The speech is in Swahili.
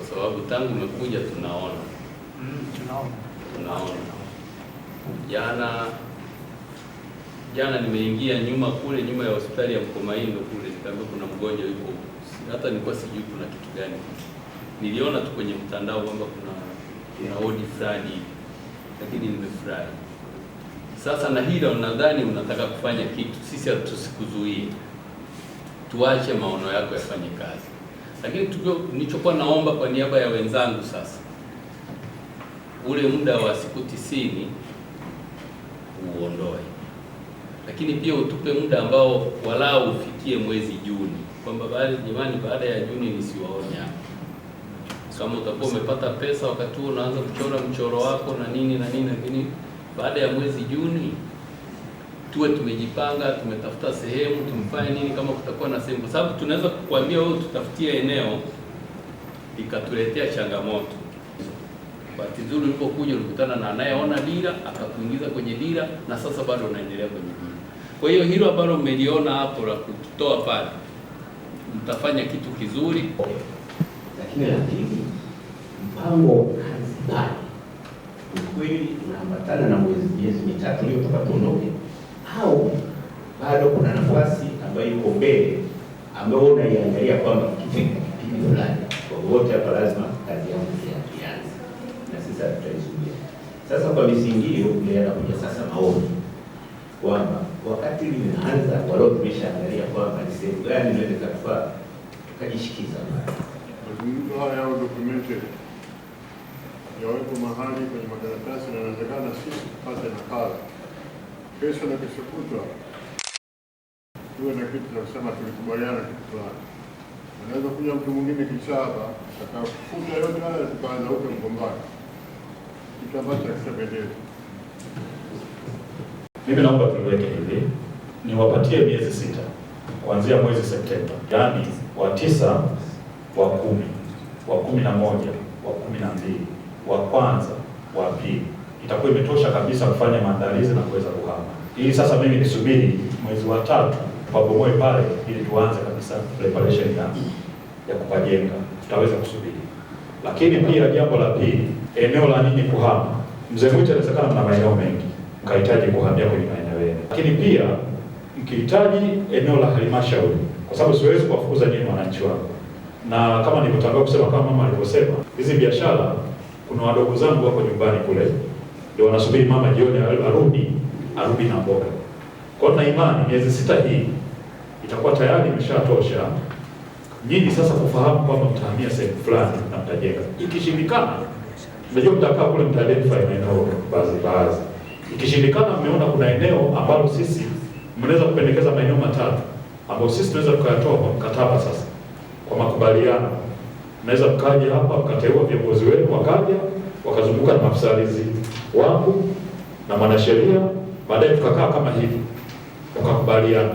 sababu tangu umekuja tunaona jana nimeingia nyuma ya hospitali ya Mkomaindo kule, nikaambia kuna mgonjwa yuko, hata nilikuwa sijui kuna kitu gani. Niliona tu kwenye mtandao kwamba kuna odi fulani, lakini nimefurahi. Sasa na hilo nadhani unataka kufanya kitu, sisi tusikuzuie, tuache maono yako yafanye kazi. Lakini nilichokuwa naomba kwa niaba ya wenzangu sasa, ule muda wa siku 90 uondoe, lakini pia utupe muda ambao walau ufikie mwezi Juni, kwamba baada ya Juni nisiwaone hapa. Kama utakuwa umepata pesa wakati huo unaanza kuchora mchoro wako na nini, lakini baada ya mwezi Juni tuwe tumejipanga, tumetafuta sehemu, tumfanye nini kama kutakuwa na sehemu, kwa sababu tunaweza kukuambia wewe tutafutie eneo ikatuletea changamoto. Bahati nzuri ulipokuja ulikutana na anayeona dira, akakuingiza kwenye dira, na sasa bado unaendelea kwenye dira. Kwa hiyo hilo ambalo mmeliona hapo la kutoa pale, mtafanya kitu kizuri. Lakini la pili, mpango kazi ukweli unaambatana na miezi mitatu iliyotoka tuondoke, au bado kuna nafasi ambayo iko mbele ambayo unaiangalia kwamba kifika kipindi fulani kwa wote hapa lazima kazi yangu ianze, na sisi tutaisubiri. Sasa kwa misingi hiyo kuja sasa maoni kwamba wakati linaanza walio tumeshaangalia kwamba ni sehemu gani inaweza kufaa tukajishikiza mazungumzo haya au documented yawepo mahali kwenye makaratasi, na inawezekana sisi tupate nakala kesho na kesho kutwa, tuwe na kitu cha kusema tulikubaliana kitu fulani. Anaweza kuja mtu mwingine kisha hapa akafuta yote haya tukaanza huko mgombani, kitu ambacho hakitapendeza. Mimi naomba tuliweke hivi, niwapatie miezi 6 kuanzia mwezi Septemba, yaani wa 9, wa 10, wa 11, wa 12, wa kwanza, wa pili, itakuwa imetosha kabisa kufanya maandalizi na kuweza kuhama. Ili sasa mimi nisubiri mwezi wa 3 pabomoe pale ili tuanze kabisa preparation ya kupajenga, tutaweza kusubiri. Lakini pia jambo la pili, eneo la nini kuhama. Mzee Mwita, inawezekana mna maeneo mengi mkahitaji kuhamia kwenye maeneo yenu, lakini pia mkihitaji eneo la halmashauri, kwa sababu siwezi kuwafukuza nyinyi wananchi wangu, na kama nilivyotangulia kusema, kama mama alivyosema, hizi biashara, kuna wadogo zangu wako nyumbani kule, ndio wanasubiri mama jioni arudi na mboga. Kwa hiyo na imani miezi 6 hii itakuwa tayari imeshatosha nyinyi sasa kufahamu kwamba mtahamia sehemu fulani na mtajenga. Ikishindikana, unajua mtakaa kule mta-identify maeneo baadhi. Ikishindikana, mmeona kuna eneo ambalo sisi mnaweza kupendekeza maeneo 3 ambayo sisi tunaweza tukayatoa kwa mkataba sasa, kwa makubaliano. Mnaweza mkaja hapa mkateua viongozi wenu wakaja wakazunguka na maafisa wangu na mwanasheria, baadaye tukakaa kama hivi tukakubaliana